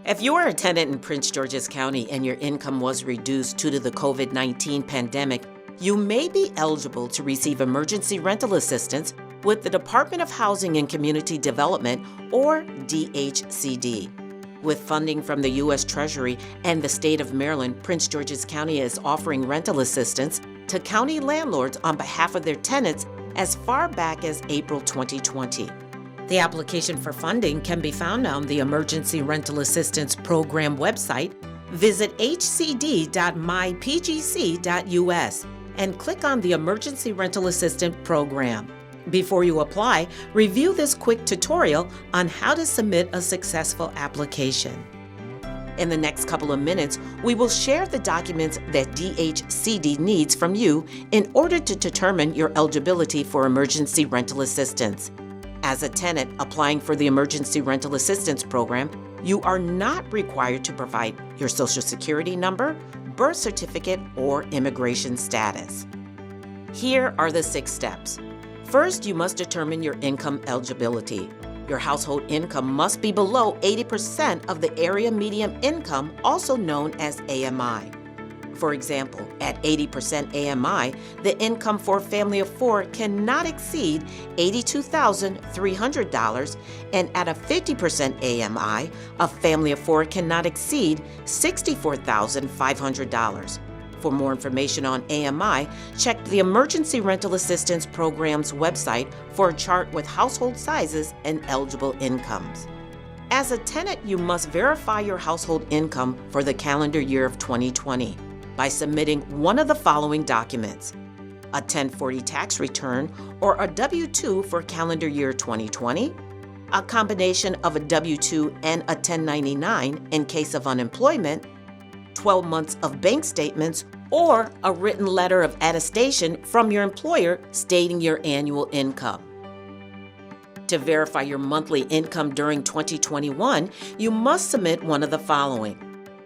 If you are a tenant in Prince George's County and your income was reduced due to the COVID-19 pandemic, you may be eligible to receive emergency rental assistance with the Department of Housing and Community Development, or DHCD. With funding from the U.S. Treasury and the state of Maryland, Prince George's County is offering rental assistance to county landlords on behalf of their tenants as far back as April 2020. The application for funding can be found on the Emergency Rental Assistance Program website. Visit hcd.mypgc.us and click on the Emergency Rental Assistance Program. Before you apply, review this quick tutorial on how to submit a successful application. In the next couple of minutes, we will share the documents that DHCD needs from you in order to determine your eligibility for emergency rental assistance. As a tenant applying for the Emergency Rental Assistance Program, you are not required to provide your Social Security number, birth certificate, or immigration status. Here are the 6 steps. First, you must determine your income eligibility. Your household income must be below 80% of the area median income, also known as AMI. For example, at 80% AMI, the income for a family of 4 cannot exceed $82,300, and at a 50% AMI, a family of 4 cannot exceed $64,500. For more information on AMI, check the Emergency Rental Assistance Program's website for a chart with household sizes and eligible incomes. As a tenant, you must verify your household income for the calendar year of 2020 by submitting one of the following documents: a 1040 tax return or a W-2 for calendar year 2020, a combination of a W-2 and a 1099 in case of unemployment, 12 months of bank statements, or a written letter of attestation from your employer stating your annual income. To verify your monthly income during 2021, you must submit one of the following: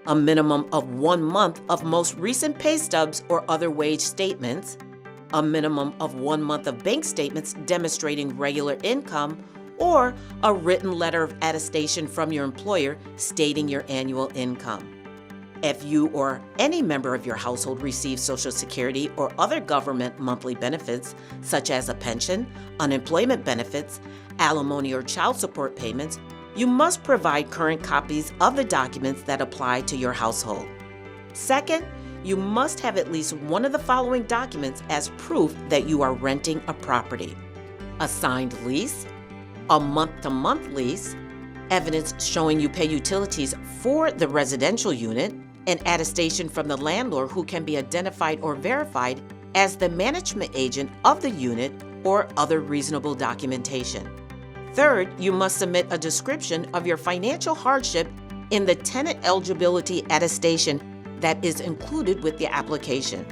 a minimum of 1 month of most recent pay stubs or other wage statements, a minimum of 1 month of bank statements demonstrating regular income, or a written letter of attestation from your employer stating your annual income. If you or any member of your household receives Social Security or other government monthly benefits, such as a pension, unemployment benefits, alimony or child support payments, you must provide current copies of the documents that apply to your household. Second, you must have at least one of the following documents as proof that you are renting a property: a signed lease, a month-to-month lease, evidence showing you pay utilities for the residential unit, an attestation from the landlord who can be identified or verified as the management agent of the unit, or other reasonable documentation. Third, you must submit a description of your financial hardship in the tenant eligibility attestation that is included with the application.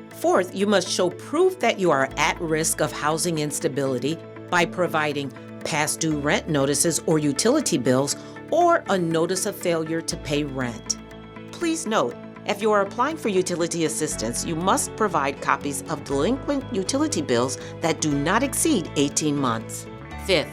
Fourth, you must show proof that you are at risk of housing instability by providing past due rent notices or utility bills, or a notice of failure to pay rent. Please note, if you are applying for utility assistance, you must provide copies of delinquent utility bills that do not exceed 18 months. Fifth,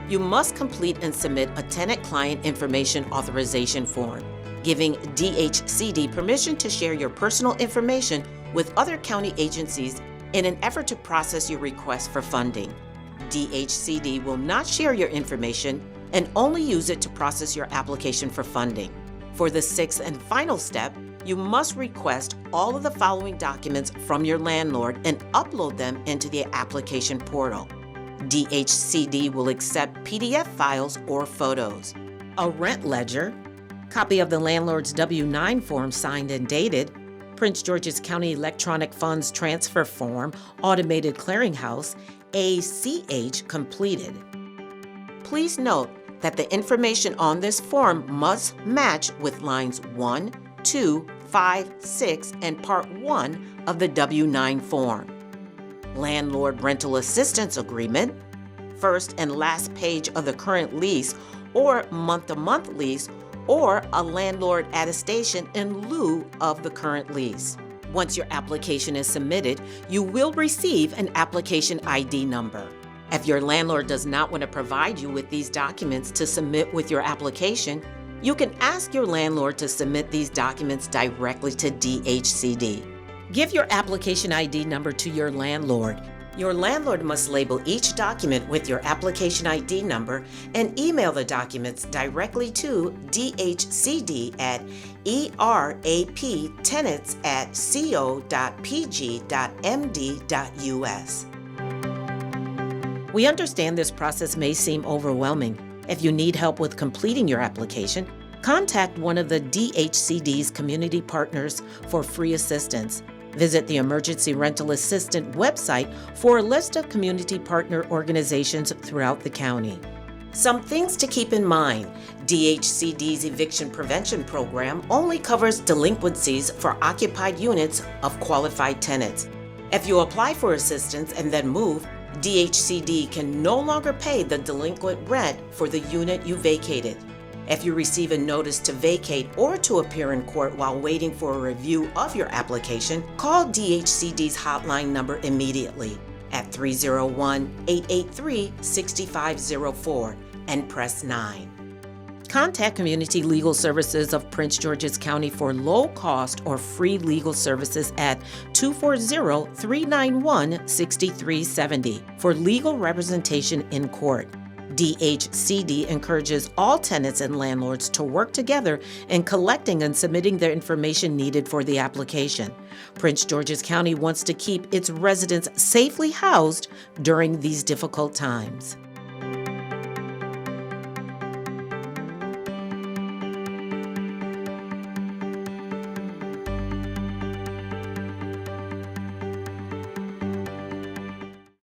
you must complete and submit a tenant client information authorization form, giving DHCD permission to share your personal information with other county agencies in an effort to process your request for funding. DHCD will not share your information and only use it to process your application for funding. For the 6th and final step, you must request all of the following documents from your landlord and upload them into the application portal. DHCD will accept PDF files or photos: a rent ledger, copy of the landlord's W-9 form signed and dated, Prince George's County Electronic Funds Transfer Form, Automated Clearinghouse, ACH completed. Please note that the information on this form must match with lines 1, 2, 5, 6, and Part 1 of the W-9 form. Landlord Rental Assistance Agreement, first and last page of the current lease or month-to-month lease, or a landlord attestation in lieu of the current lease. Once your application is submitted, you will receive an application ID number. If your landlord does not want to provide you with these documents to submit with your application, You can ask your landlord to submit these documents directly to DHCD. Give your application ID number to your landlord. Your landlord must label each document with your application ID number and email the documents directly to DHCD at eraptenants@co.pg.md.us. We understand this process may seem overwhelming. If you need help with completing your application, contact one of the DHCD's community partners for free assistance. Visit the Emergency Rental Assistant website for a list of community partner organizations throughout the county. Some things to keep in mind. DHCD's eviction prevention program only covers delinquencies for occupied units of qualified tenants. If you apply for assistance and then move, DHCD can no longer pay the delinquent rent for the unit you vacated. If you receive a notice to vacate or to appear in court while waiting for a review of your application, call DHCD's hotline number immediately at 301-883-6504 and press 9. Contact Community Legal Services of Prince George's County for low-cost or free legal services at 240-391-6370 for legal representation in court. DHCD encourages all tenants and landlords to work together in collecting and submitting the information needed for the application. Prince George's County wants to keep its residents safely housed during these difficult times.